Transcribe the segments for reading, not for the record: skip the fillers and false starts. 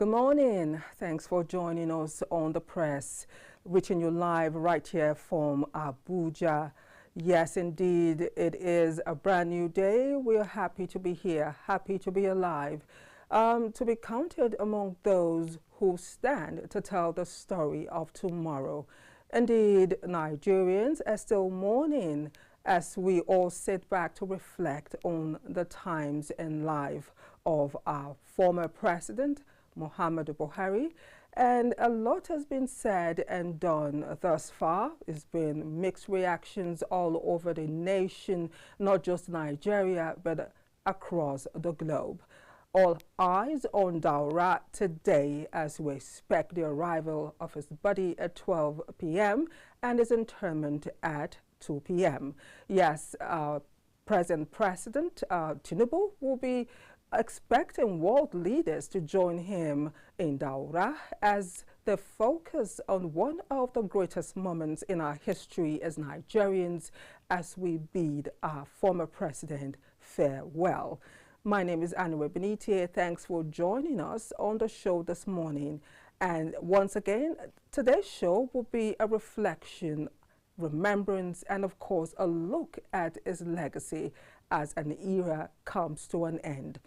Good morning. Thanks for joining us on the press, reaching you live right here from Abuja. Yes, indeed, it is a brand new day. We are happy to be here, happy to be alive, to be counted among those who stand to tell the story of tomorrow. Indeed, Nigerians are still mourning as we all sit back to reflect on the times and life of our former president, Muhammadu Buhari, and a lot has been said and done thus far. It's been mixed reactions all over the nation, not just Nigeria, but across the globe. All eyes on Daura today as we expect the arrival of his body at 12 p.m. and his interment at 2 p.m. Yes, present President Tinubu will be expecting world leaders to join him in Daura as they focus on one of the greatest moments in our history as Nigerians as we bid our former president farewell. My name is Anire Binitie. Thanks for joining us on the show this morning. And once again, today's show will be a reflection, remembrance, and of course, a look at his legacy as an era comes to an end.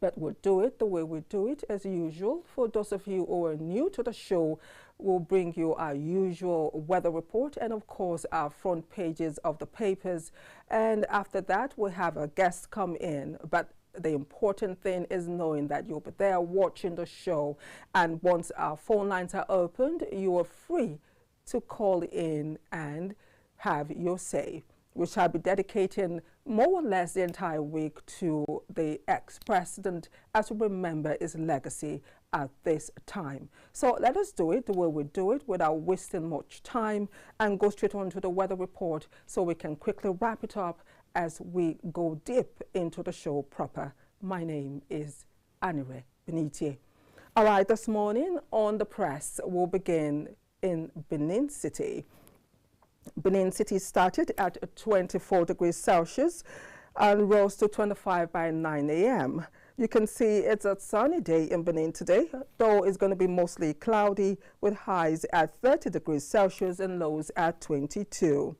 But we'll do it the way we do it as usual. For those of you who are new to the show, we'll bring you our usual weather report and of course our front pages of the papers. And after that, we'll have a guest come in. But the important thing is knowing that you'll be there watching the show. And once our phone lines are opened, you are free to call in and have your say. We shall be dedicating more or less the entire week to the ex-president as we remember his legacy at this time. So let us do it the way we do it without wasting much time and go straight on to the weather report so we can quickly wrap it up as we go deep into the show proper. My name is Anire Binitie. All right, this morning on the press, we'll begin in Benin City. Benin City started at 24 degrees Celsius and rose to 25 by 9 a.m. You can see it's a sunny day in Benin today, though it's going to be mostly cloudy with highs at 30 degrees Celsius and lows at 22.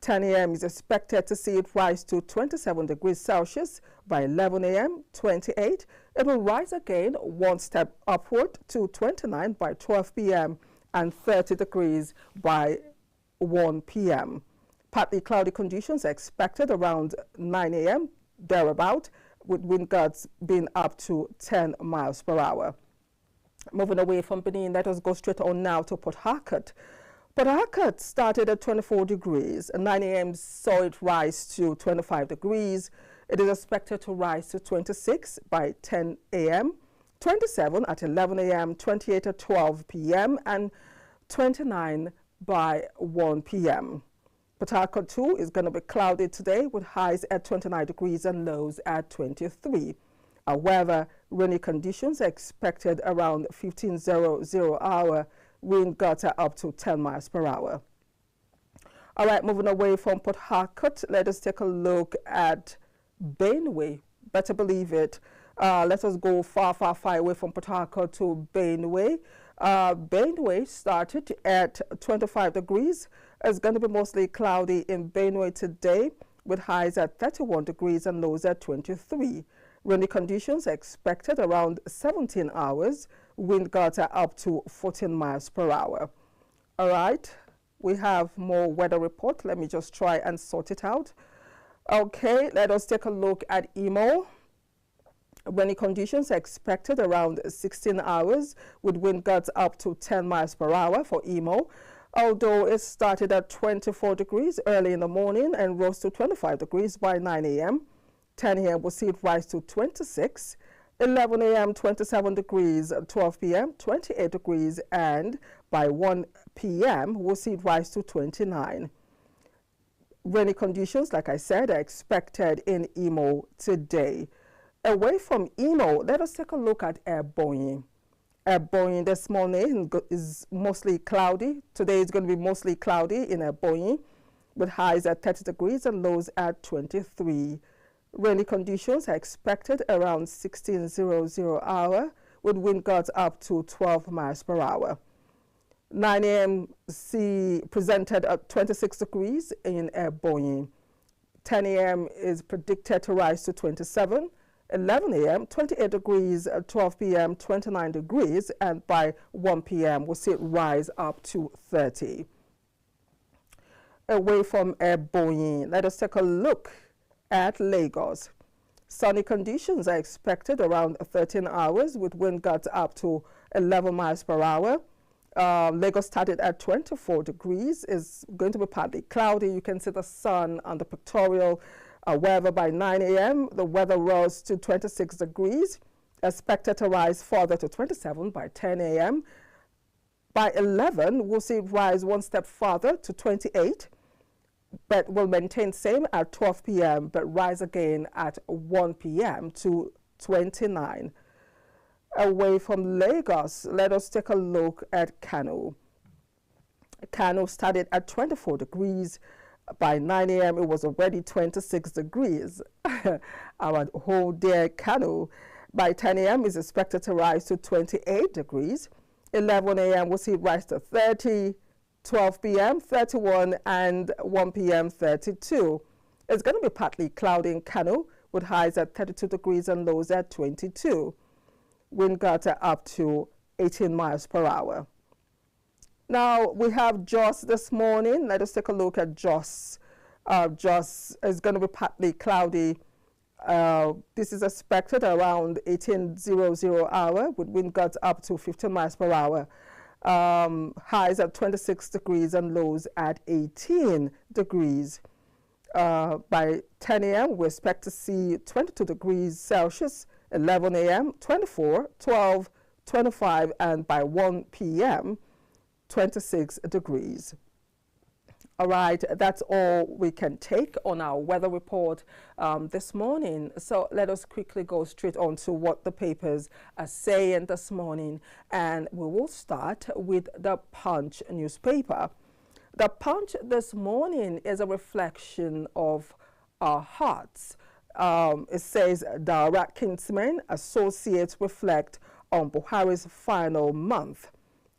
10 a.m. is expected to see it rise to 27 degrees Celsius. By 11 a.m., 28. It will rise again one step upward to 29 by 12 p.m. and 30 degrees by 1 p.m. Partly cloudy conditions are expected around 9 a.m. thereabout, with wind gusts being up to 10 miles per hour. Moving away from Benin, let us go straight on now to Port Harcourt. Port Harcourt started at 24 degrees. At 9 a.m. saw it rise to 25 degrees. It is expected to rise to 26 by 10 a.m., 27 at 11 a.m., 28 at 12 p.m., and 29 by 1 p.m. Port Harcourt too is going to be cloudy today with highs at 29 degrees and lows at 23. However, rainy conditions are expected around 15:00 hour. Wind gusts are up to 10 miles per hour. All right, moving away from Port Harcourt, let us take a look at Benue. Better believe it. Let us go far away from Port Harcourt to Benue. Benue started at 25 degrees. It's going to be mostly cloudy in Benue today with highs at 31 degrees and lows at 23. Rainy conditions are expected around 17 hours. Wind gusts are up to 14 miles per hour. All right, we have more weather report. Let me just try and sort it out. Okay, let us take a look at Imo. Rainy conditions are expected around 16 hours with wind gusts up to 10 miles per hour for Imo. Although it started at 24 degrees early in the morning and rose to 25 degrees by 9 a.m. 10 a.m. will see it rise to 26. 11 a.m. 27 degrees, 12 p.m. 28 degrees, and by 1 p.m. we'll see it rise to 29. Rainy conditions, like I said, are expected in Imo today. Away from Imo, let us take a look at Alamboye. Alamboye this morning is mostly cloudy. Today is going to be mostly cloudy in Alamboye with highs at 30 degrees and lows at 23. Rainy conditions are expected around 16:00 hour with wind gusts up to 12 miles per hour. 9 a.m. sea presented at 26 degrees in Alamboye. 10 a.m. is predicted to rise to 27. 11 a.m. 28 degrees, 12 p.m. 29 degrees, and by 1 p.m. we'll see it rise up to 30. Away from Alamboye, let us take a look at Lagos. Sunny conditions are expected around 13 hours with wind gusts up to 11 miles per hour. Lagos started at 24 degrees. It's going to be partly cloudy. You can see the sun on the pictorial. However, by 9 a.m., the weather rose to 26 degrees, expected to rise further to 27 by 10 a.m. By 11, we'll see it rise one step further to 28, but will maintain same at 12 p.m., but rise again at 1 p.m. to 29. Away from Lagos, let us take a look at Kano. Kano started at 24 degrees. By 9 a.m., it was already 26 degrees. Our whole day Kano. By 10 a.m., is expected to rise to 28 degrees. 11 a.m., we'll see it rise to 30. 12 p.m., 31, and 1 p.m., 32. It's going to be partly cloudy in Kano with highs at 32 degrees and lows at 22. Wind gusts are up to 18 miles per hour. Now, we have Jos this morning. Let us take a look at Jos. Jos is going to be partly cloudy. This is expected around 18:00 hour with wind gusts up to 15 miles per hour. Highs at 26 degrees and lows at 18 degrees. By 10 a.m., we expect to see 22 degrees Celsius, 11 a.m., 24, 12, 25, and by 1 p.m., 26 degrees. All right, that's all we can take on our weather report this morning. So let us quickly go straight on to what the papers are saying this morning. And we will start with the Punch newspaper. The Punch this morning is a reflection of our hearts. It says, Daura kinsmen, associates reflect on Buhari's final month.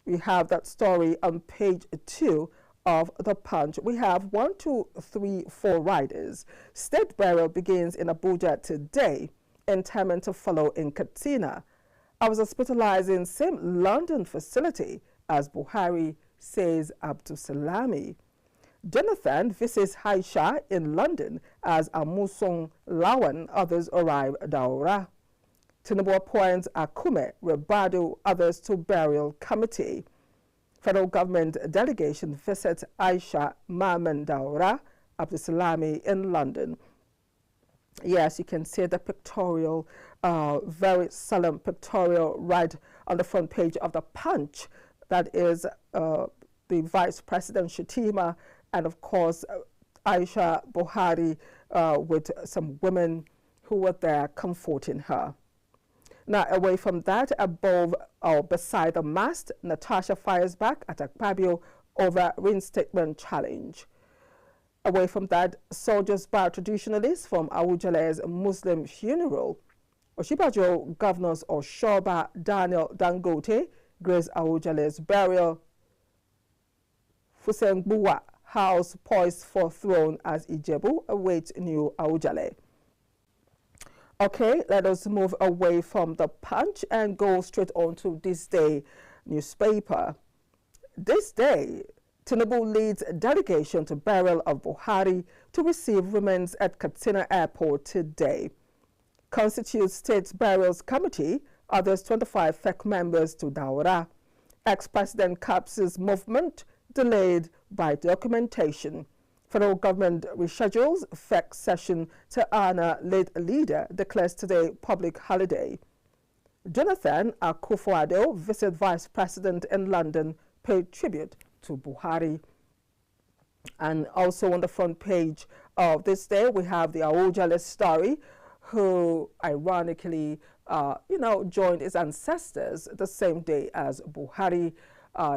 We have that story on page 2 of the Punch. We have 1, 2, 3, 4 riders. State burial begins in Abuja today. Interment to follow in Katsina. I was hospitalized in same London facility as Buhari, says Abdullahi. Jonathan visits Aisha in London as Amusong Lawan others arrive Daura. Tinubu appoints Akume, Rebado others to burial committee. Federal government delegation visits Aisha Maman Daura Abdullahi in London. Yes, you can see the pictorial, very solemn pictorial right on the front page of the Punch. That is the Vice President Shatima and, of course, Aisha Buhari with some women who were there comforting her. Now, away from that, above or beside the mast, Natasha fires back at Akpabio over reinstatement challenge. Away from that, soldiers bar traditionalists from Awujale's Muslim funeral. Oshibajo governors Oshoba Daniel Dangote grace Awujale's burial. Fusengbuwa house poised for throne as Ijebu awaits new Awujale. Okay, let us move away from the Punch and go straight on to This Day newspaper. This day, Tinubu leads delegation to burial of Buhari to receive remains at Katsina Airport today. Constitutes State Burials Committee, others 25 FEC members to Daura. Ex-President Kaps's movement delayed by documentation. Federal government reschedules FEC session to honor late leader, declares today public holiday. Jonathan Akufo-Addo visit Vice President in London, paid tribute to Buhari. And also on the front page of This Day, we have the Awujale story, who ironically, joined his ancestors the same day as Buhari.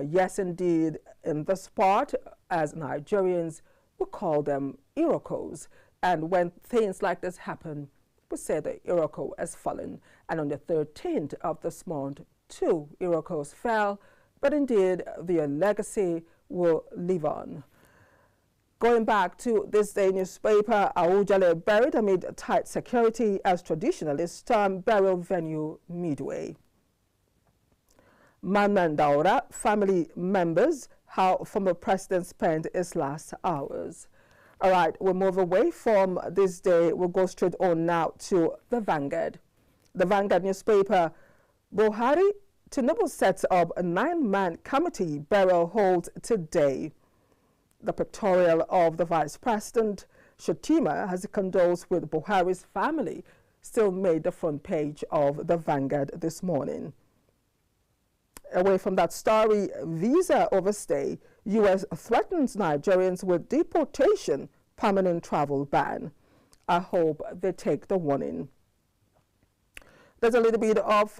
Yes, indeed, in this part, as Nigerians, we call them Iroquois. And when things like this happen, we said the Iroko has fallen, and on the 13th of this month, 2 Irokos fell, but indeed their legacy will live on. Going back to this day newspaper, Awujale buried amid tight security as traditionalists storm burial venue midway. Mandaura family members, how former president spent his last hours. All right, we'll move away from this day. We'll go straight on now to the Vanguard. The Vanguard newspaper, Buhari, Tinubu sets up a 9-man committee burial holds today. The pictorial of the Vice President, Shatima, has condoled with Buhari's family, still made the front page of the Vanguard this morning. Away from that story, visa overstay, U.S. threatens Nigerians with deportation, permanent travel ban. I hope they take the warning. There's a little bit of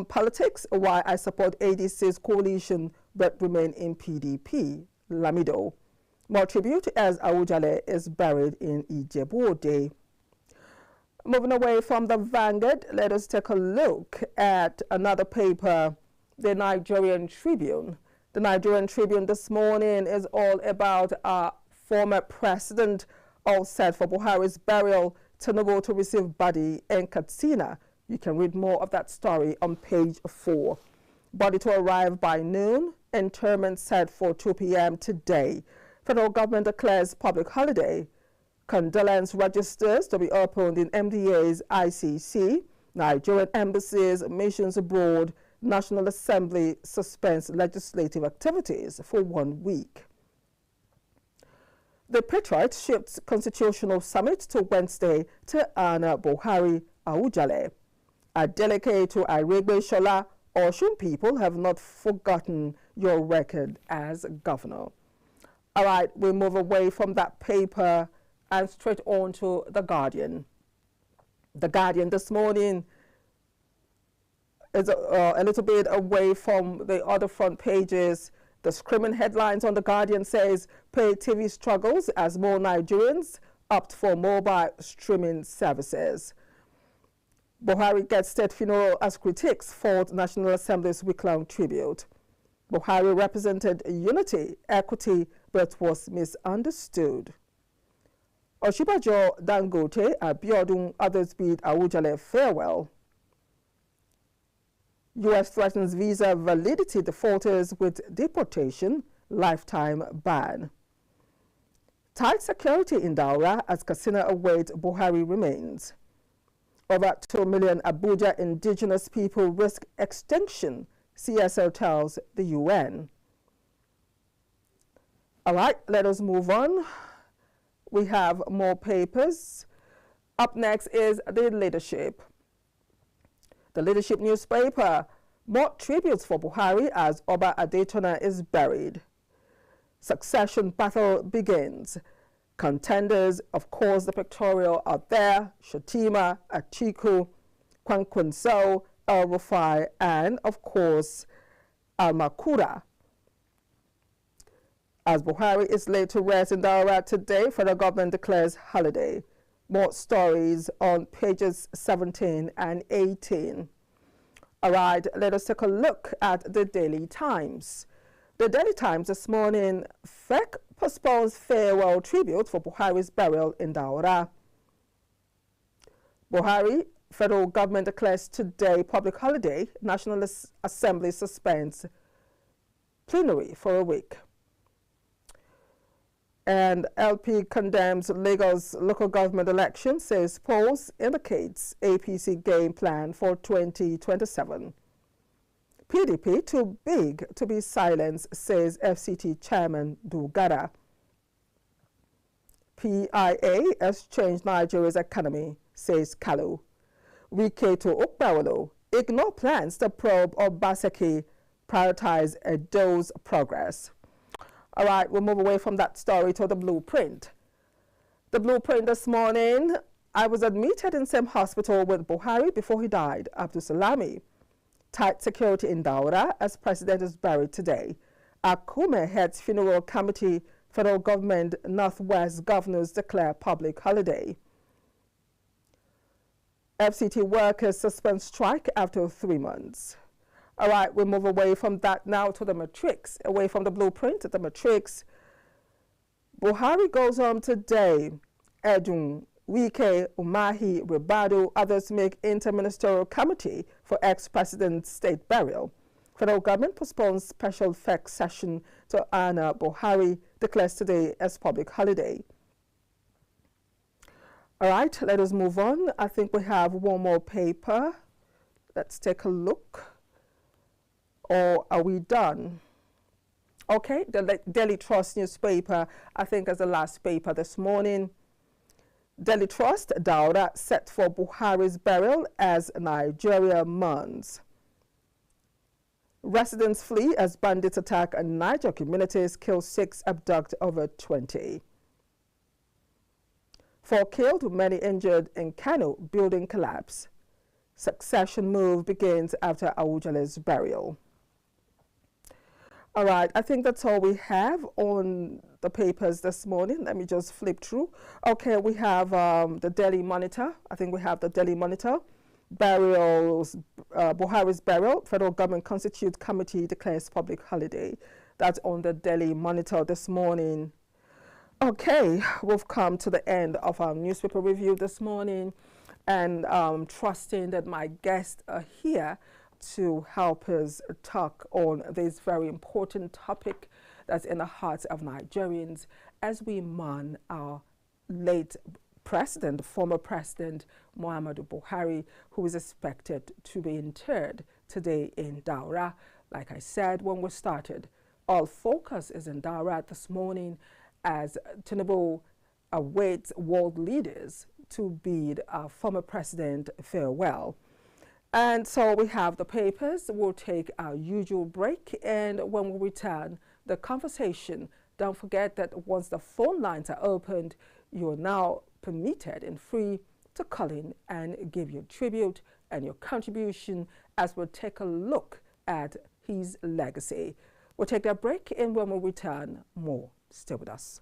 politics, why I support ADC's coalition but remain in PDP, Lamido. More tribute as Awujale is buried in Ijebu-Ode. Moving away from the Vanguard, let us take a look at another paper, the Nigerian Tribune. The Nigerian Tribune this morning is all about our former president, all set for Buhari's burial, Tinubu to receive body in Katsina. You can read more of that story on page 4. Body to arrive by noon, interment set for 2 p.m. today. Federal government declares public holiday. Condolence registers to be opened in MDA's ICC. Nigerian embassies, missions abroad. National Assembly suspends legislative activities for 1 week. The Patriot shifts Constitutional Summit to Wednesday to honor Buhari Awujale. A delegate to Aregbe Shola, Osun people have not forgotten your record as governor. All right, we move away from that paper and straight on to The Guardian. The Guardian this morning is a little bit away from the other front pages. The screaming headlines on The Guardian says, pay TV struggles as more Nigerians opt for mobile streaming services. Buhari gets state funeral as critics fought National Assembly's week-long tribute. Buhari represented unity, equity, but was misunderstood. Oshibajo, Dangote, Abiodun, others bid Awujale farewell. U.S. threatens visa validity defaulters with deportation, lifetime ban. Tight security in Daura as Katsina awaits Buhari remains. Over 2 million Abuja indigenous people risk extinction, CSO tells the UN. All right, let us move on. We have more papers. Up next is the Leadership. The Leadership newspaper, more tributes for Buhari as Oba Adetona is buried. Succession battle begins. Contenders, of course, the pictorial are there, Shatima, Atiku, Kwankwanso, El-Rufai, and, of course, Al-Makura. As Buhari is laid to rest in Daura today, federal government declares holiday. More stories on pages 17 and 18. All right, let us take a look at the Daily Times. The Daily Times this morning, FEC postpones farewell tribute for Buhari's burial in Daura. Buhari, federal government declares today public holiday. National Assembly suspends plenary for a week. And LP condemns Lagos local government election, says polls indicates APC game plan for 2027. PDP too big to be silenced, says FCT chairman Dugara. PIA has changed Nigeria's economy, says Kalu. Wike to Ukbawalo, ignore plans to probe Obaseki, prioritize Edo's progress. All right, we'll move away from that story to the Blueprint. The Blueprint this morning, I was admitted in same hospital with Buhari before he died, Abdullahi. Tight security in Daura as president is buried today. Akume heads funeral committee, federal government, Northwest governors declare public holiday. FCT workers suspend strike after 3 months. All right, we move away from that now to the matrix, away from the blueprint, the matrix. Buhari goes home today. Edun, Wike, Umahi, Ribadu, others make interministerial committee for ex-president's state burial. Federal government postpones special FEC session to honor Buhari, declares today as public holiday. All right, let us move on. I think we have one more paper. Let's take a look. Or are we done? Okay, the Daily Trust newspaper, I think, is the last paper this morning. Daily Trust, Daura set for Buhari's burial as Nigeria mourns. Residents flee as bandits attack and Niger communities, kill 6, abduct over 20. 4 killed, many injured in Kano, building collapse. Succession move begins after Awujale's burial. All right, I think that's all we have on the papers this morning. Let me just flip through. Okay, we have the Daily Monitor. I think we have the Daily Monitor. Burials, Buhari's burial. Federal government constitute committee declares public holiday. That's on the Daily Monitor this morning. Okay, we've come to the end of our newspaper review this morning, and trusting that my guests are here to help us talk on this very important topic that's in the hearts of Nigerians as we mourn our late president, former president Muhammadu Buhari, who is expected to be interred today in Daura. Like I said when we started, all focus is in Daura this morning as Tinubu awaits world leaders to bid our former president farewell. And so we have the papers. We'll take our usual break, and when we return, the conversation. Don't forget that once the phone lines are opened, you're now permitted and free to call in and give your tribute and your contribution as we'll take a look at his legacy. We'll take that break, and when we return, more. Stay with us.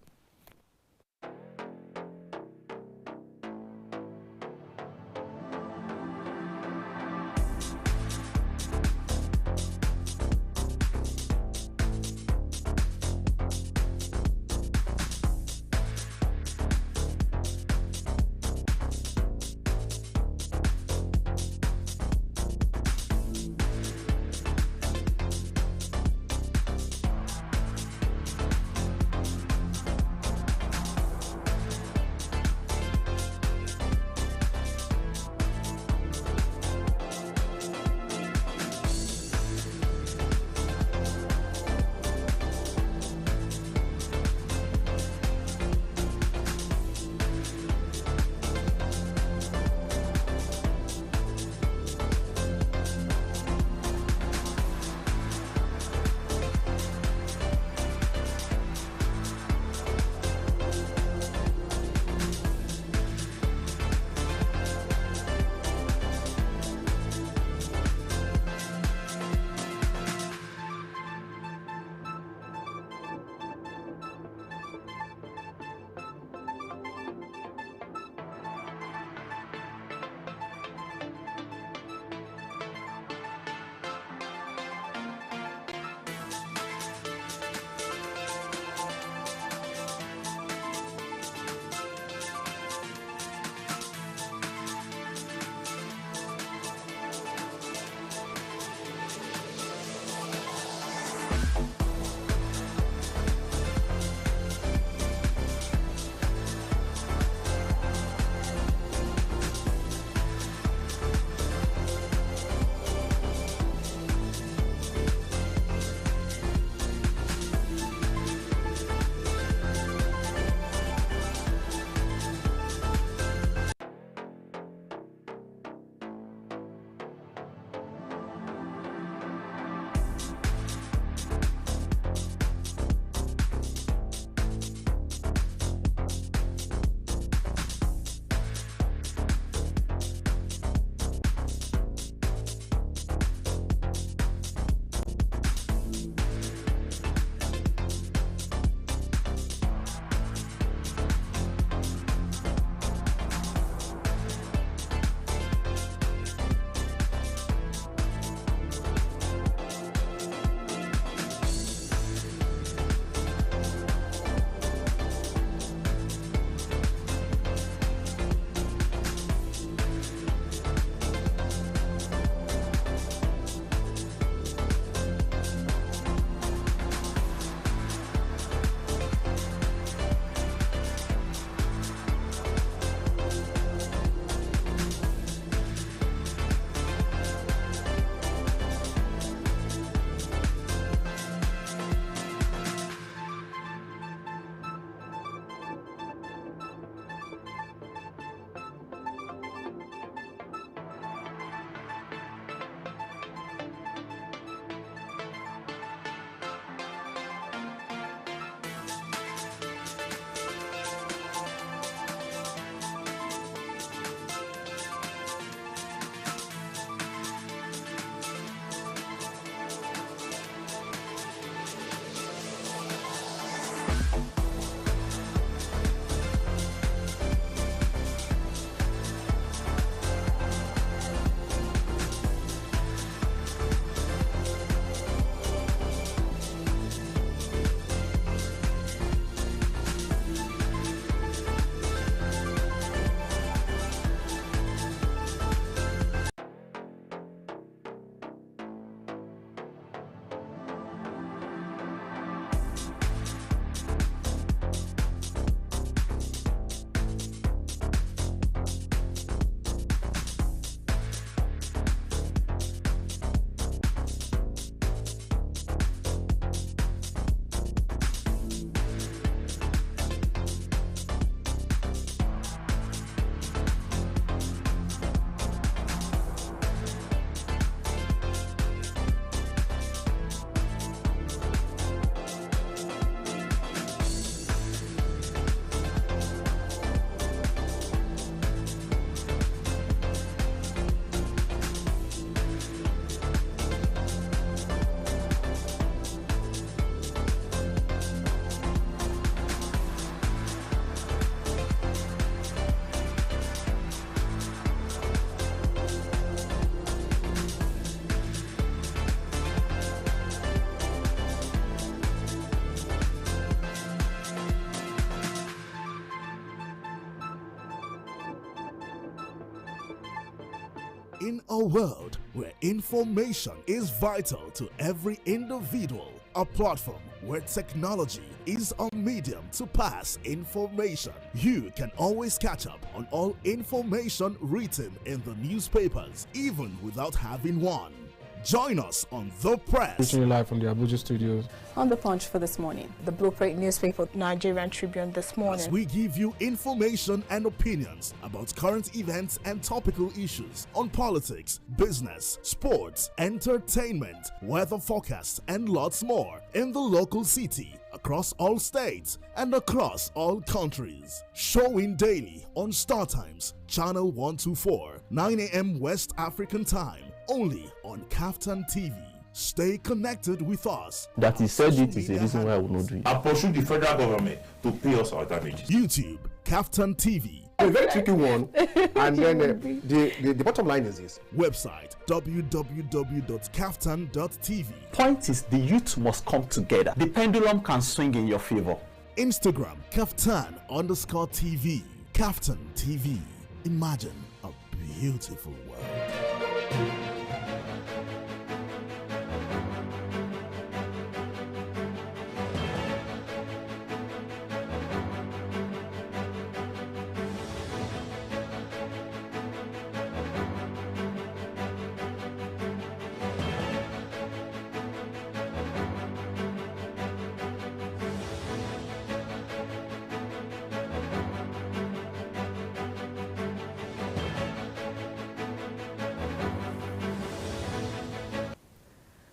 In a world where information is vital to every individual, a platform where technology is a medium to pass information, you can always catch up on all information written in the newspapers, even without having one. Join us on The Press. Reaching you live from the Abuja studios. On The Punch for this morning. The Blueprint newspaper, Nigerian Tribune this morning. As we give you information and opinions about current events and topical issues on politics, business, sports, entertainment, weather forecasts, and lots more in the local city, across all states, and across all countries. Showing daily on StarTimes, channel 124, 9 a.m. West African time, only on KAFTAN TV. Stay connected with us. That he said it is a reason why I will not do it. I pursue the federal government to pay us our damages. YouTube, KAFTAN TV. A very tricky one. And then the bottom line is this. Website www.kaftan.tv. Point is, the youth must come together. The pendulum can swing in your favor. Instagram, KAFTAN_TV. KAFTAN TV. Imagine a beautiful world.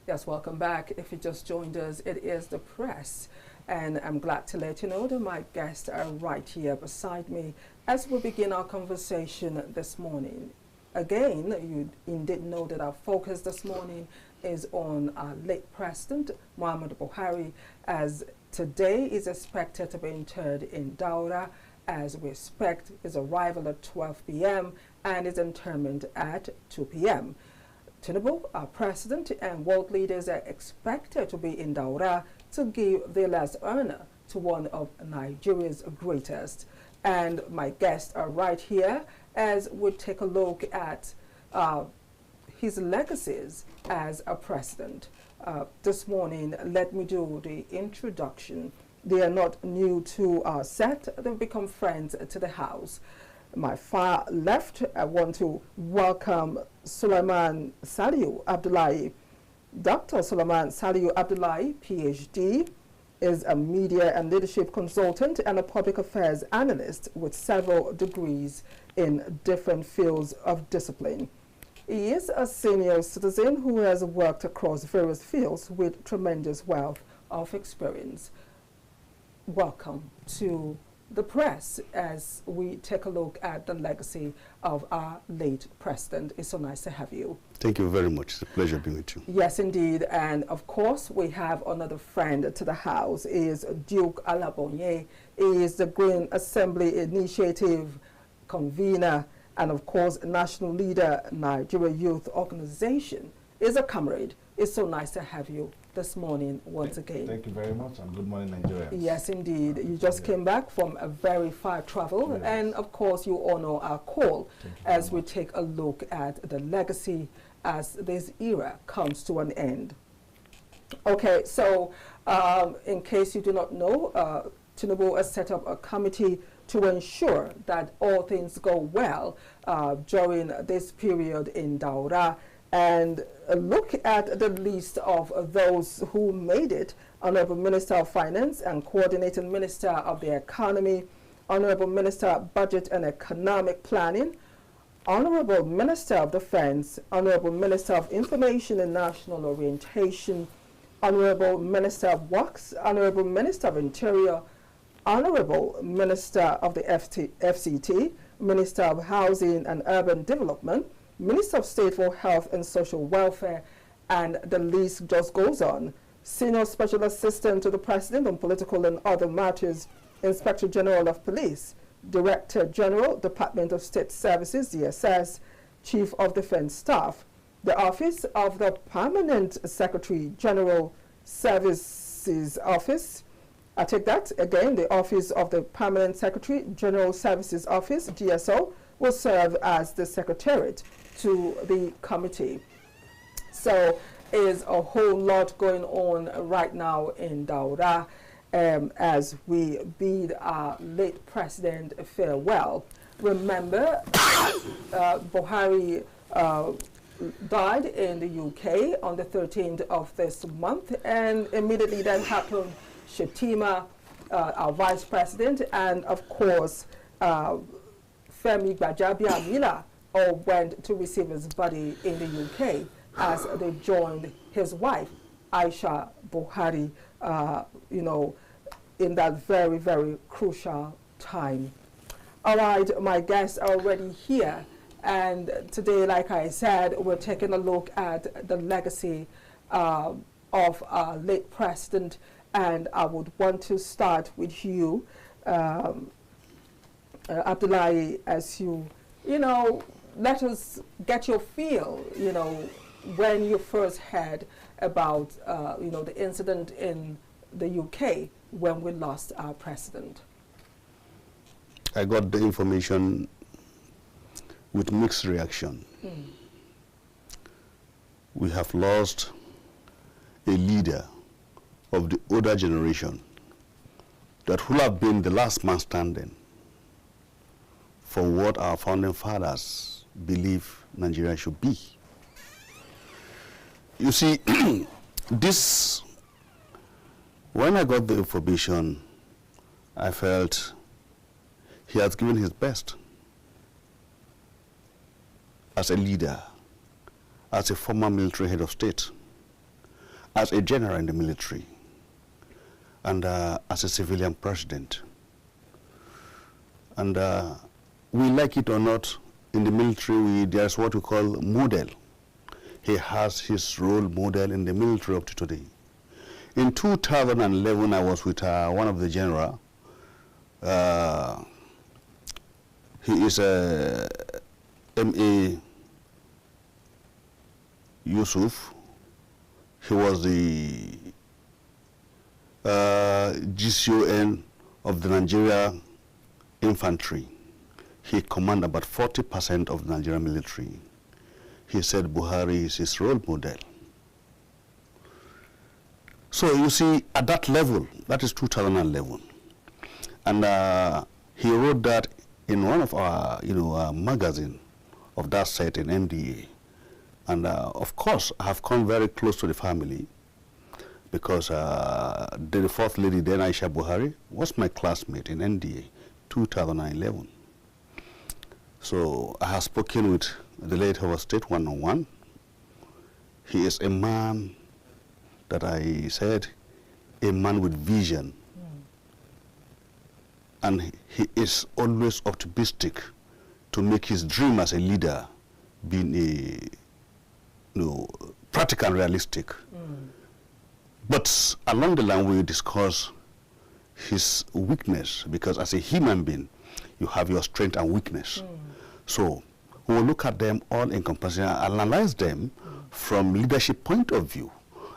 Yes, welcome back. If you just joined us, it is The Press, and I'm glad to let you know that my guests are right here beside me as we begin our conversation this morning. Again, you indeed know that our focus this morning is on our late President, Muhammadu Buhari, as today is expected to be interred in Daura, as we expect his arrival at 12 p.m. and his interment at 2 p.m. Tinubu, our president, and world leaders are expected to be in Daura to give their last honor to one of Nigeria's greatest. And my guests are right here as we take a look at his legacies as a president. This morning, let me do the introduction. They are not new to our set. They've become friends to the house. My far left, I want to welcome Suleiman Salihu Abdullahi. Dr. Suleiman Salihu Abdullahi, PhD, is a media and leadership consultant and a public affairs analyst with several degrees in different fields of discipline. He is a senior citizen who has worked across various fields with tremendous wealth of experience. Welcome to The Press as we take a look at the legacy of our late president. It's so nice to have you. Thank you very much. It's a pleasure being with you. Yes, indeed. And of course, we have another friend to the house. Is Duke Alamboye. He is the Green Assembly Initiative convener and, of course, national leader, Nigeria Youth Organization. Is a comrade. It's so nice to have you this morning once again. Thank you very much, and good morning, Nigeria. Yes, indeed. You just came back from a very far travel, Yes. and of course you honor our call as we take a look at the legacy as this era comes to an end. Okay, so in case you do not know, Tinubu has set up a committee to ensure that all things go well during this period in Daura, and look at the list of those who made it. Honorable Minister of Finance and Coordinating Minister of the Economy, Honorable Minister of Budget and Economic Planning, Honorable Minister of Defense, Honorable Minister of Information and National Orientation, Honorable Minister of Works, Honorable Minister of Interior, Honorable Minister of the FCT, Minister of Housing and Urban Development, Minister of State for Health and Social Welfare, and the list just goes on. Senior Special Assistant to the President on Political and Other Matters, Inspector General of Police, Director General, Department of State Services, DSS, Chief of Defense Staff, the Office of the Permanent Secretary General Services Office. I take that again, the Office of the Permanent Secretary General Services Office, GSO, will serve as the Secretariat. to the committee. So is a whole lot going on right now in Daura as we bid our late president farewell. Remember, Buhari died in the UK on the 13th of this month, and immediately then happened Shetima, our vice president, and of course Femi Gbajabiamila all went to receive his body in the UK as they joined his wife Aisha Buhari, you know, in that very, very crucial time. All right, my guests are already here, and today, like I said, we're taking a look at the legacy of our late president, and I would want to start with you, Abdullahi, as you know, let us get your feel, you know, when you first heard about, you know, the incident in the UK when we lost our president. I got the information with mixed reaction. We have lost a leader of the older generation that would have been the last man standing for what our founding fathers believe Nigeria should be. You see, this, when I got the information, I felt he has given his best as a leader, as a former military head of state, as a general in the military, and as a civilian president. And we like it or not, in the military, there's what we call model. He has his role model in the military up to today. In 2011, I was with one of the general. He is a M.A. Yusuf. He was the GCON of the Nigeria infantry. He commanded about 40% of the Nigerian military. He said Buhari is his role model. So you see, at that level, that is 2011. And he wrote that in one of our, magazine of that set in NDA. And of course, I have come very close to the family because the fourth lady, then Aisha Buhari, was my classmate in NDA, 2011. So I have spoken with the late head of state one-on-one. He is a man that I said, a man with vision. And he is always optimistic to make his dream as a leader being practical and realistic. But along the line we discuss his weakness, because as a human being, you have your strength and weakness. So we will look at them all encompassing and analyze them from leadership point of view.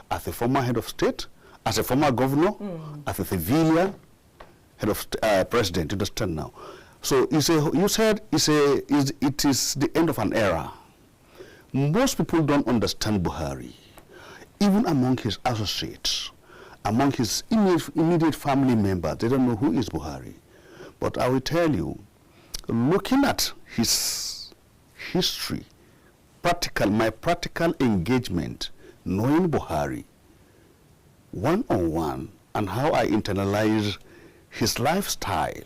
As a former head of state, as a former governor, as a civilian head of president, you understand now. So you said it is the end of an era. Most people don't understand Buhari, even among his associates, among his immediate family members. They don't know who is Buhari. But I will tell you, looking at his history, my practical engagement, knowing Buhari, one-on-one, and how I internalize his lifestyle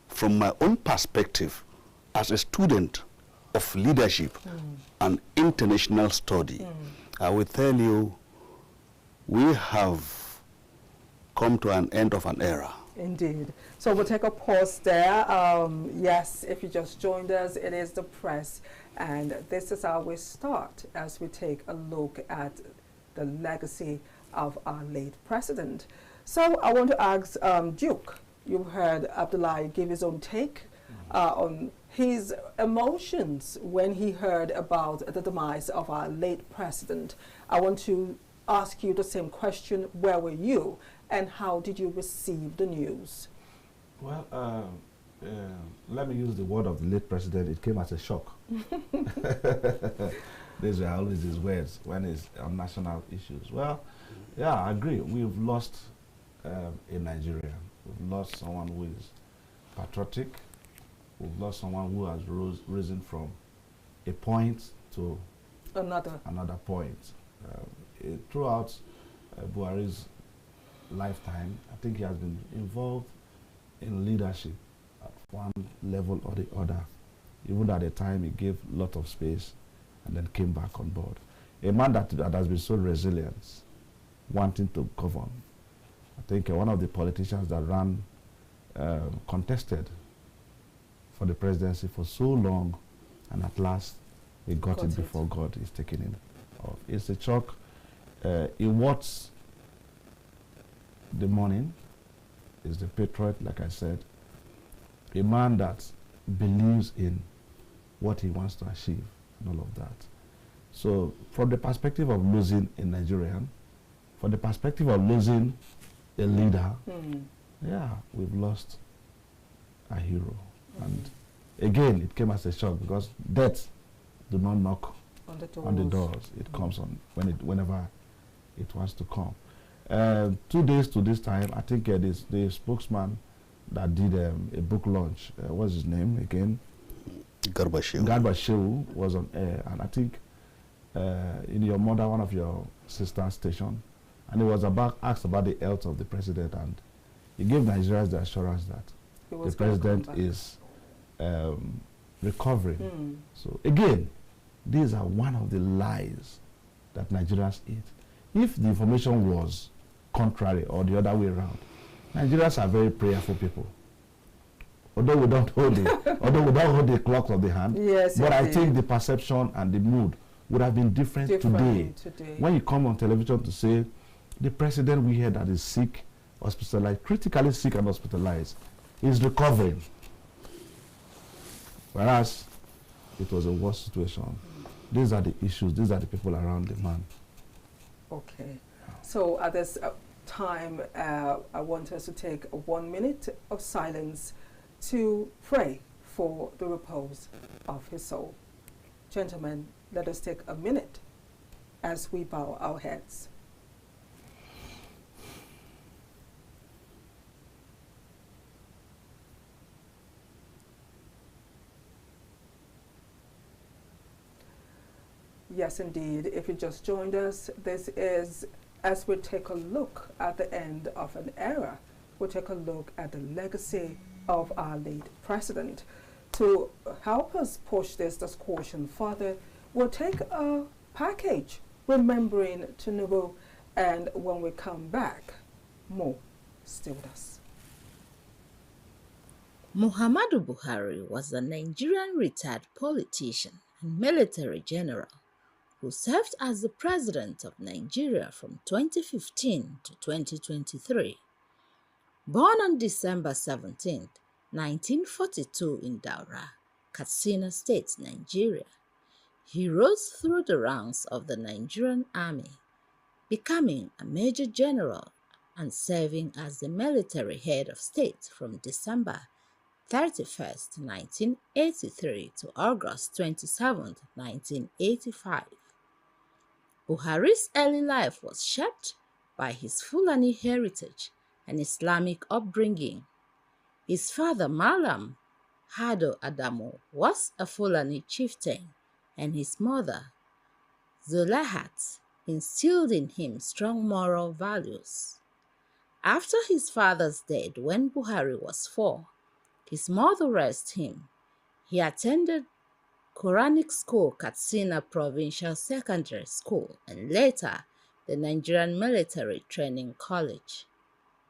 from my own perspective as a student of leadership and international study, I will tell you, we have come to an end of an era. Indeed. So we'll take a pause there. Yes, if you just joined us, it is the press, and this is how we start as we take a look at the legacy of our late president. So I want to ask Duke, you heard Abdullahi give his own take on his emotions when he heard about the demise of our late president. I want to ask you the same question. Where were you, and how did you receive the news? Well, let me use the word of the late president, it came as a shock. These are always his words when it's on national issues. Well, yeah, I agree. We've lost a Nigerian. We've lost someone who is patriotic. We've lost someone who has risen from a point to another point. Throughout Buhari's lifetime, I think he has been involved in leadership at one level or the other. Even at the time, he gave a lot of space and then came back on board. A man that has been so resilient, wanting to govern. I think one of the politicians that ran, contested for the presidency for so long, and at last he got it before God is taking him off. It's a shock. In what's the morning is the patriot, like I said, a man that believes in what he wants to achieve and all of that. So from the perspective of losing a Nigerian, from the perspective of losing a leader, yeah, we've lost a hero. And again, it came as a shock because death do not knock on the doors. It comes on whenever it wants to come. 2 days to this time, I think the spokesman that did a book launch, what's his name again? Garba Shehu was on air, and I think in your mother, one of your sister station, and it was asked about the health of the president, and he gave Nigerians the assurance that the president is recovering. So again, these are one of the lies that Nigerians eat. If the information was contrary or the other way around, Nigerians are very prayerful people. Although we don't hold the clock of the hand, yes, but I think the perception and the mood would have been different today. When you come on television to say the president we hear that is sick, hospitalized, critically sick and hospitalized, is recovering. Whereas it was a worse situation. These are the issues, these are the people around the man. Okay. So at this time, I want us to take 1 minute of silence to pray for the repose of his soul. Gentlemen, let us take a minute as we bow our heads. Yes, indeed. If you just joined us, this is as we take a look at the end of an era. We take a look at the legacy of our late president. To help us push this discussion further, we'll take a package remembering Tinubu, and when we come back, more. Stay with us. Muhammadu Buhari was a Nigerian retired politician and military general who served as the president of Nigeria from 2015 to 2023. Born on December 17, 1942 in Daura, Katsina State, Nigeria, he rose through the ranks of the Nigerian army, becoming a major general and serving as the military head of state from December 31st, 1983 to August 27th, 1985. Buhari's early life was shaped by his Fulani heritage and Islamic upbringing. His father, Malam Hado Adamu, was a Fulani chieftain, and his mother, Zulahat, instilled in him strong moral values. After his father's death when Buhari was 4, his mother raised him. He attended Quranic School, Katsina Provincial Secondary School, and later the Nigerian Military Training College.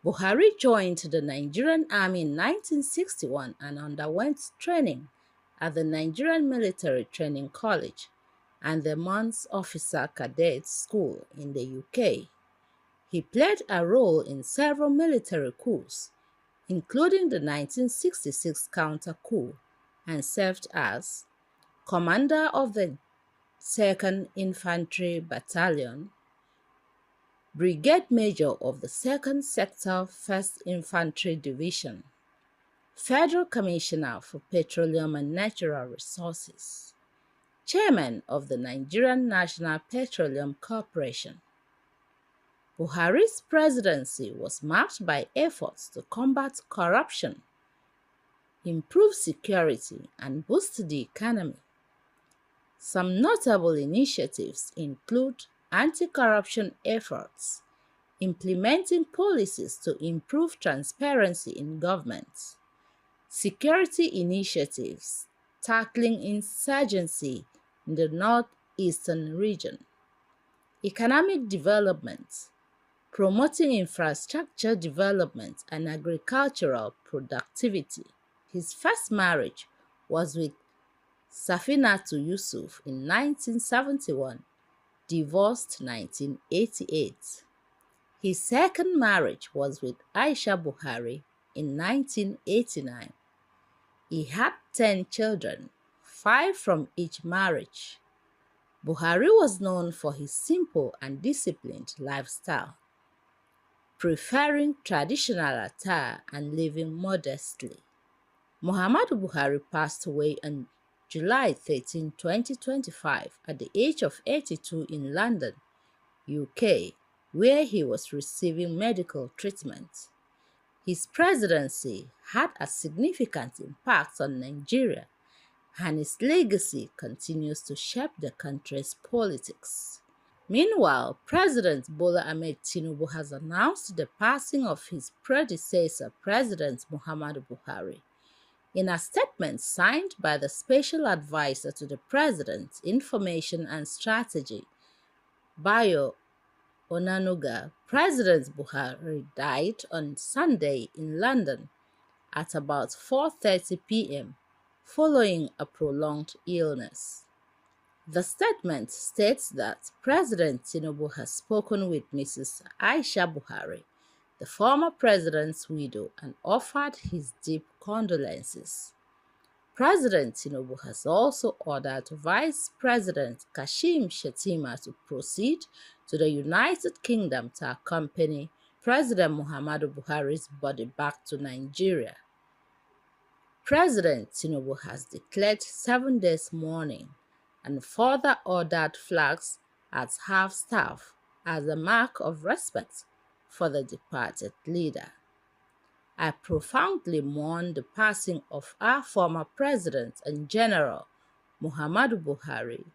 Buhari joined the Nigerian Army in 1961 and underwent training at the Nigerian Military Training College and the Mons Officer Cadet School in the UK. He played a role in several military coups, including the 1966 counter-coup, and served as commander of the 2nd Infantry Battalion, Brigade Major of the 2nd Sector 1st Infantry Division, Federal Commissioner for Petroleum and Natural Resources, Chairman of the Nigerian National Petroleum Corporation. Buhari's presidency was marked by efforts to combat corruption, improve security, and boost the economy. Some notable initiatives include anti-corruption efforts, implementing policies to improve transparency in government, security initiatives tackling insurgency in the northeastern region, economic development, promoting infrastructure development and agricultural productivity. His first marriage was with Safinatu Yusuf in 1971, divorced 1988. His second marriage was with Aisha Buhari in 1989. He had 10 children, 5 from each marriage. Buhari was known for his simple and disciplined lifestyle, preferring traditional attire and living modestly. Muhammadu Buhari passed away on July 13, 2025, at the age of 82 in London, UK, where he was receiving medical treatment. His presidency had a significant impact on Nigeria, and his legacy continues to shape the country's politics. Meanwhile, President Bola Ahmed Tinubu has announced the passing of his predecessor, President Muhammadu Buhari. In a statement signed by the Special Advisor to the President, Information and Strategy, Bayo Onanuga, President Buhari died on Sunday in London at about 4:30 p.m. following a prolonged illness. The statement states that President Tinubu has spoken with Mrs. Aisha Buhari, the former president's widow, and offered his deep condolences. President Tinubu has also ordered Vice President Kashim Shettima to proceed to the United Kingdom to accompany President Muhammadu Buhari's body back to Nigeria. President Tinubu has declared 7 days mourning and further ordered flags at half-staff as a mark of respect for the departed leader. I profoundly mourn the passing of our former President and General, Muhammadu Buhari,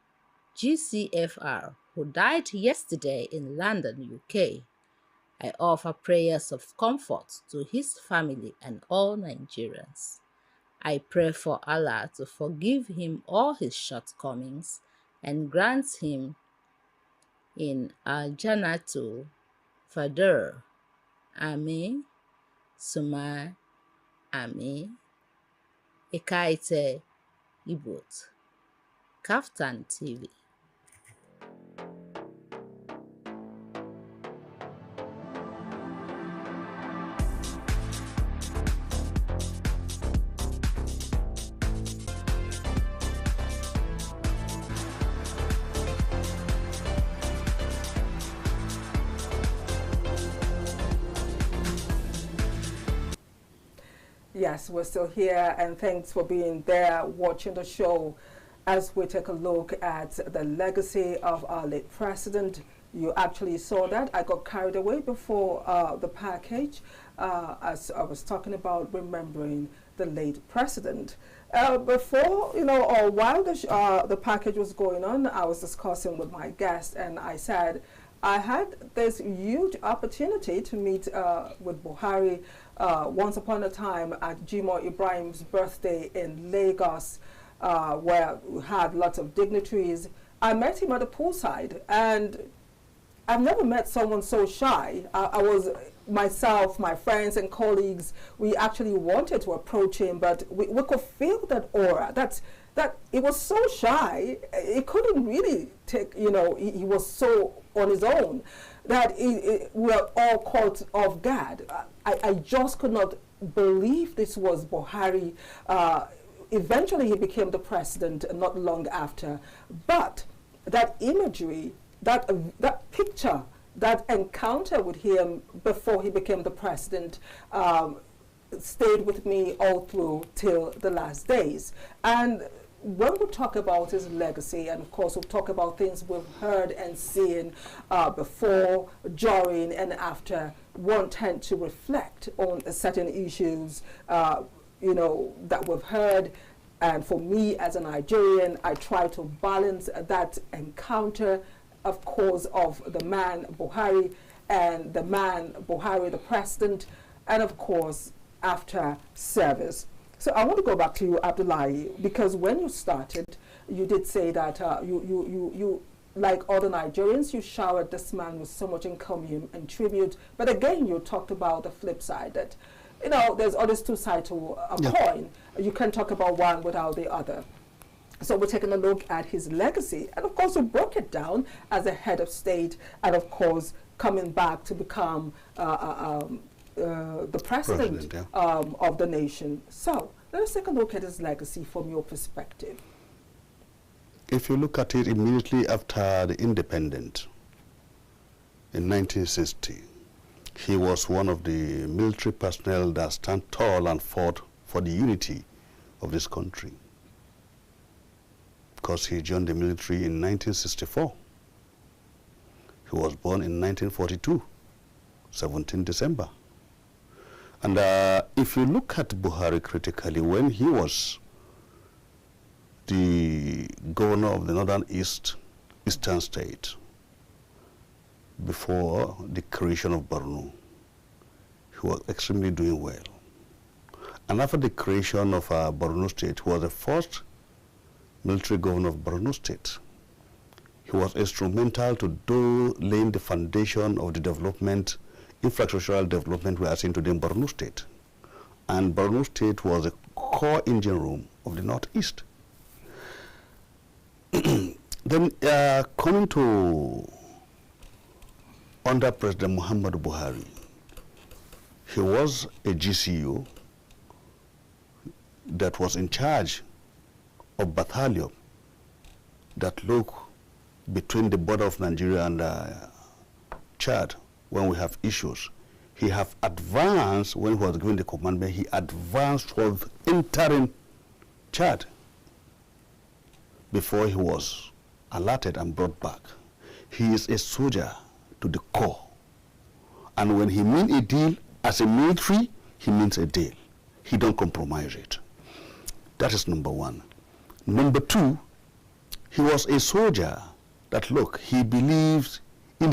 GCFR, who died yesterday in London, UK. I offer prayers of comfort to his family and all Nigerians. I pray for Allah to forgive him all his shortcomings and grant him in Al-Jannatul Fadr. Amen. Suma. Amen. Ekaite Ibot. KAFTAN TV. Yes, we're still here, and thanks for being there watching the show as we take a look at the legacy of our late president. You actually saw that. I got carried away before the package as I was talking about remembering the late president. Before, or while the package was going on, I was discussing with my guest, and I said I had this huge opportunity to meet with Buhari once upon a time at Jimoh Ibrahim's birthday in Lagos, where we had lots of dignitaries. I met him at the poolside, and I've never met someone so shy. I was myself, my friends and colleagues, we actually wanted to approach him, but we could feel that aura, that it was so shy, he couldn't really take, he was so on his own that we were all caught off guard. I just could not believe this was Buhari. Eventually he became the president not long after, but that imagery, that picture, that encounter with him before he became the president, stayed with me all through till the last days. And when we talk about his legacy, and of course we'll talk about things we've heard and seen before, during, and after, one tend to reflect on certain issues, you know, that we've heard. And for me as a Nigerian, I try to balance that encounter, of course, of the man Buhari and the man Buhari, the president, and of course, after service. So I want to go back to you, Abdullahi, because when you started, you did say that you like other Nigerians, you showered this man with so much encomium and tribute. But again, you talked about the flip side, that, you know, there's always two sides to a coin. You can't talk about one without the other. So we're taking a look at his legacy. And of course, we broke it down as a head of state, and of course, coming back to become the president of the nation. So let us take a look at his legacy from your perspective. If you look at it immediately after the independence in 1960, he was one of the military personnel that stand tall and fought for the unity of this country, because he joined the military in 1964. He was born in 1942, 17 December. And if you look at Buhari critically, when he was the governor of the northern eastern state, before the creation of Borno, he was extremely doing well. And after the creation of Borno state, he was the first military governor of Borno state. He was instrumental to laying the foundation of the development, infrastructural development we are seeing today in Borno State. And Borno State was a core engine room of the Northeast. Then coming to under President Muhammadu Buhari, he was a GCU that was in charge of battalion that look between the border of Nigeria and Chad. When we have issues, he have advanced. When he was given the commandment, he advanced towards entering Chad before he was alerted and brought back. He is a soldier to the core, and when he means a deal as a military, he means a deal. He don't compromise it. That is number one. Number two, he was a soldier that, look, he believes in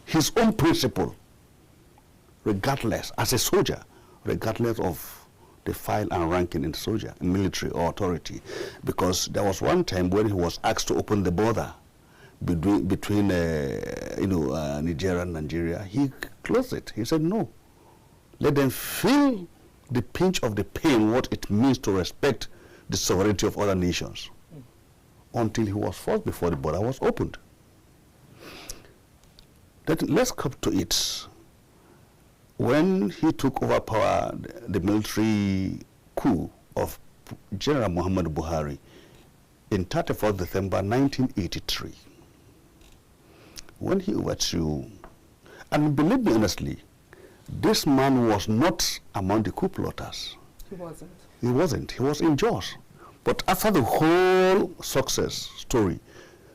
his own principle, regardless, as a soldier, regardless of the file and ranking in the soldier, in military or authority. Because there was one time when he was asked to open the border between Nigeria and Nigeria, he closed it. He said, no, let them feel the pinch of the pain, what it means to respect the sovereignty of other nations, until he was forced before the border was opened. Let's come to it. When he took over power, the military coup of General Muhammadu Buhari in 31st December 1983, when he overthrew, and believe me honestly, this man was not among the coup plotters. He wasn't. He wasn't. He was in Jos. But after the whole success story,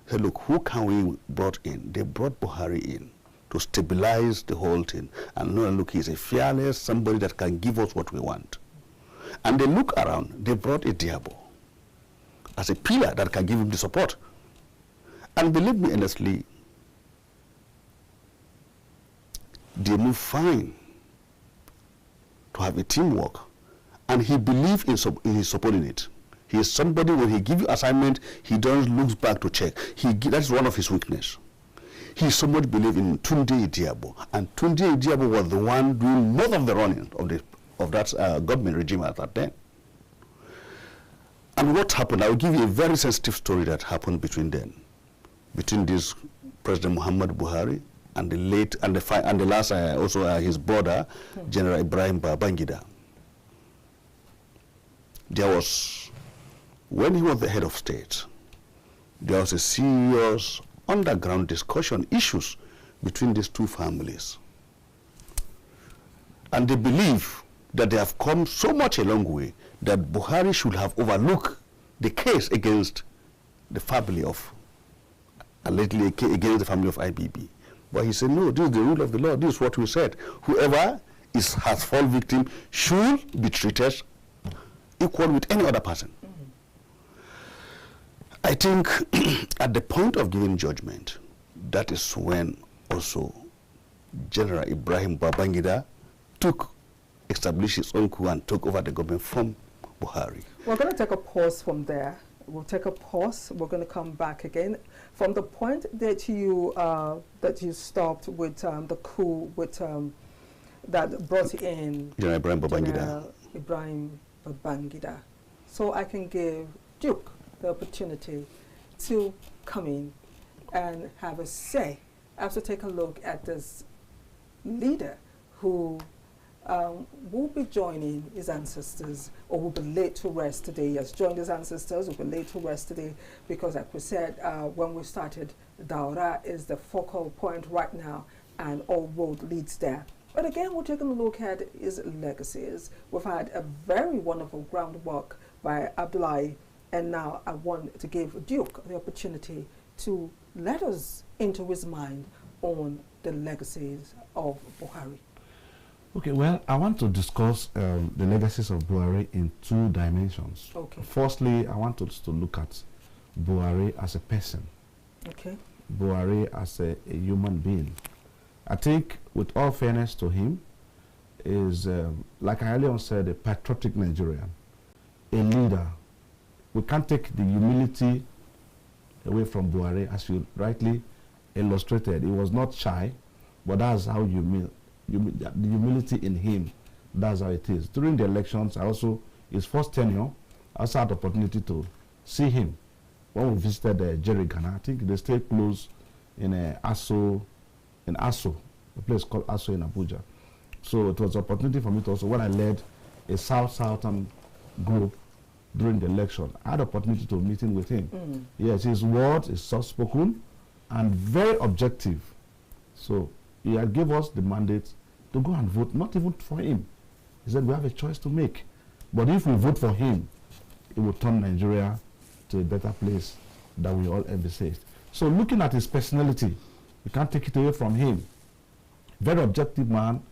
they said, look, who can we brought in? They brought Buhari in to stabilize the whole thing. And no, look, he's a fearless, somebody that can give us what we want. And they look around, they brought a Diabo as a pillar that can give him the support. And believe me honestly, they move fine to have a teamwork. And he believed in his subordinate. He is somebody, when he gives you assignment, he doesn't look back to check. That's one of his weakness. He somewhat believed in Tunde Diabo, and Tunde Diabo was the one doing most of the running of that government regime at that time. And what happened? I will give you a very sensitive story that happened between this President Muhammad Buhari and the last his brother, General Ibrahim Babangida. There was, when he was the head of state, there was a serious underground discussion issues between these two families. And they believe that they have come so much a long way that Buhari should have overlooked the case against the family of, allegedly against the family of IBB. But he said, no, this is the rule of the law. This is what we said. Whoever has fallen victim should be treated equal with any other person. I think at the point of giving judgment, that is when also General Ibrahim Babangida established his own coup and took over the government from Buhari. We're going to take a pause from there. We'll take a pause. We're going to come back again. From the point that you stopped with the coup with that brought in General Ibrahim Babangida. General Ibrahim Babangida. So I can give Duke the opportunity to come in and have a say. I have to take a look at this leader who will be joining his ancestors, or will be laid to rest today. He has joined his ancestors, will be laid to rest today, because like we said when we started, Daura is the focal point right now, and all road leads there. But again, we're taking a look at his legacies. We've had a very wonderful groundwork by Abdullahi, and now I want to give Duke the opportunity to let us into his mind on the legacies of Buhari. Okay, well, I want to discuss the legacies of Buhari in two dimensions. Okay. Firstly, I want us to look at Buhari as a person. Okay. Buhari as a human being. I think, with all fairness to him, is, like I earlier said, a patriotic Nigerian, a leader. We can't take the humility away from Buhari, as you rightly illustrated. He was not shy, but that's how the humility in him, that's how it is. During the elections, his first tenure, I also had the opportunity to see him when we visited Jerry Ghana. I think they stayed close in Aso, a place called Aso in Abuja. So it was an opportunity for me to also, when I led a Southern group during the election, I had the opportunity to meet with him. Yes, his words is soft-spoken and very objective. So he had given us the mandate to go and vote, not even for him. He said we have a choice to make. But if we vote for him, it will turn Nigeria to a better place that we all envisaged. So looking at his personality, you can't take it away from him. Very objective man,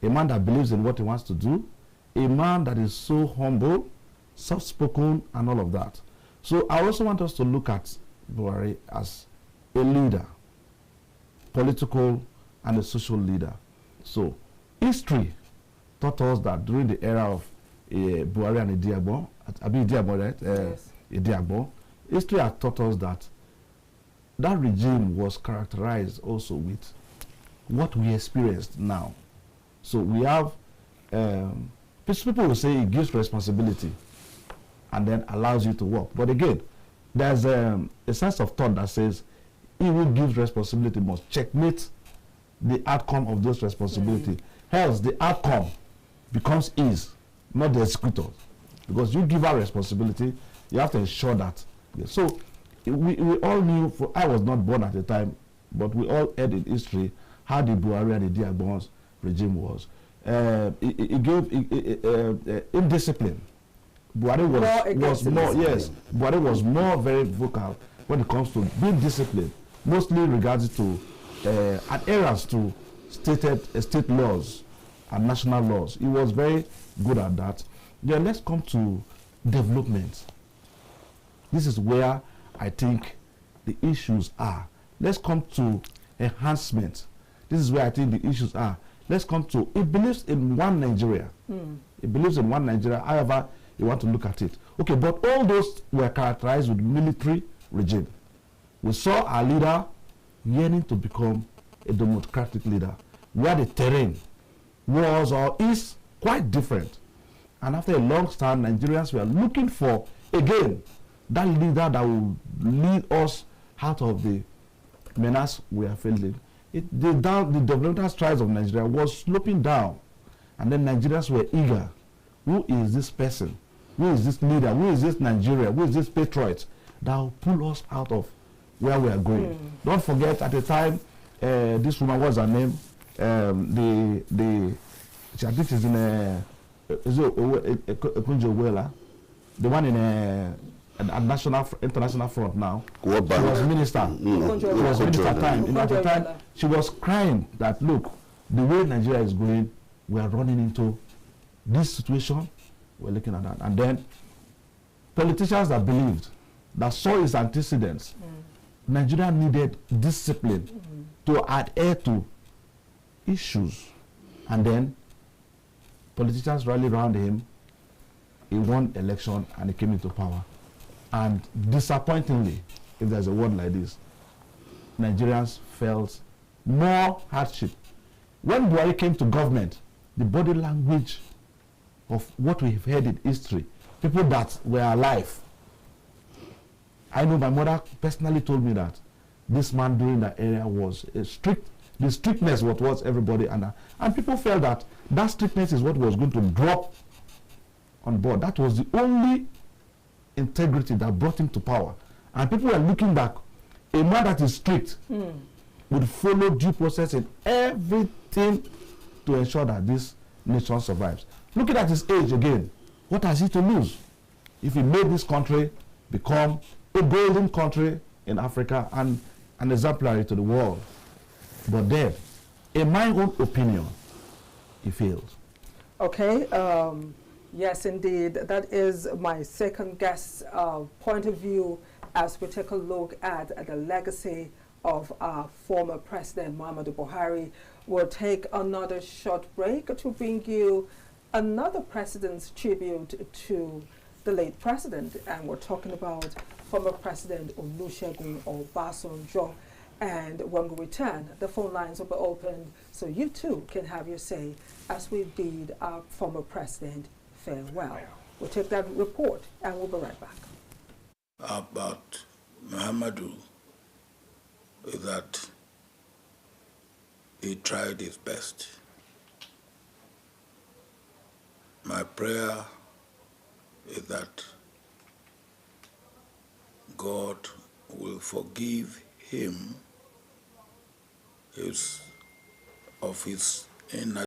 a man that believes in what he wants to do, a man that is so humble, soft-spoken, and all of that. So I also want us to look at Buhari as a leader, political and a social leader. So history taught us that during the era of Buhari and Idiagbo, right? Yes. Idiagbo, history has taught us that that regime was characterized also with what we experienced now. So we have, people will say it gives responsibility and then allows you to work. But again, there's a sense of thought that says he who gives responsibility must checkmate the outcome of those responsibility. Else the outcome becomes his, not the executor. Because you give out responsibility, you have to ensure that. So we all knew, I was not born at the time, but we all heard in history how the Buhari and the Diagbon's regime was. It gave indiscipline. Buhari was more very vocal when it comes to being disciplined, mostly regards to adherence to state laws and national laws. He was very good at that. Then let's come to development. This is where I think the issues are. Let's come to enhancement. This is where I think the issues are. Let's come to, it believes in one Nigeria. It believes in one Nigeria, however you want to look at it. Okay, but all those were characterized with military regime. We saw our leader yearning to become a democratic leader, where the terrain was or is quite different. And after a long stand, Nigerians were looking for, again, that leader that will lead us out of the menace we are facing. The developmental strides of Nigeria was sloping down. And then Nigerians were eager. Who is this person? Who is this leader? Who is this Nigeria? Who is this patriot that will pull us out of where we are going? Don't forget, at the time, this woman, what's her name? I think she's in Ekunjo-Iweala, the one in a international front now. She was minister. She was minister at the time. She was crying that, look, the way Nigeria is going, we are running into this situation. We're looking at that. And then politicians that believed, that saw its antecedents, Nigeria needed discipline to adhere to issues. And then politicians rallied around him. He won election and he came into power. And disappointingly, if there's a word like this, Nigerians felt more hardship. When Buhari came to government, the body language of what we've heard in history, people that were alive. I know my mother personally told me that this man during that area was a strict, the strictness what was everybody under. And people felt that that strictness is what was going to drop on board. That was the only integrity that brought him to power. And people were looking back. A man that is strict would follow due process in everything to ensure that this nation survives. Looking at his age again, what has he to lose? If he made this country become a golden country in Africa and an exemplary to the world. But then, in my own opinion, he failed. Okay, yes indeed, that is my second guest's point of view as we take a look at the legacy of our former President Muhammadu Buhari. We'll take another short break to bring you another president's tribute to the late president, and we're talking about former President Olusegun Obasanjo. And when we return, the phone lines will be opened so you too can have your say as we bid our former president farewell. We'll take that report and we'll be right back. About Muhammadu is that he tried his best. My prayer is that God will forgive him of his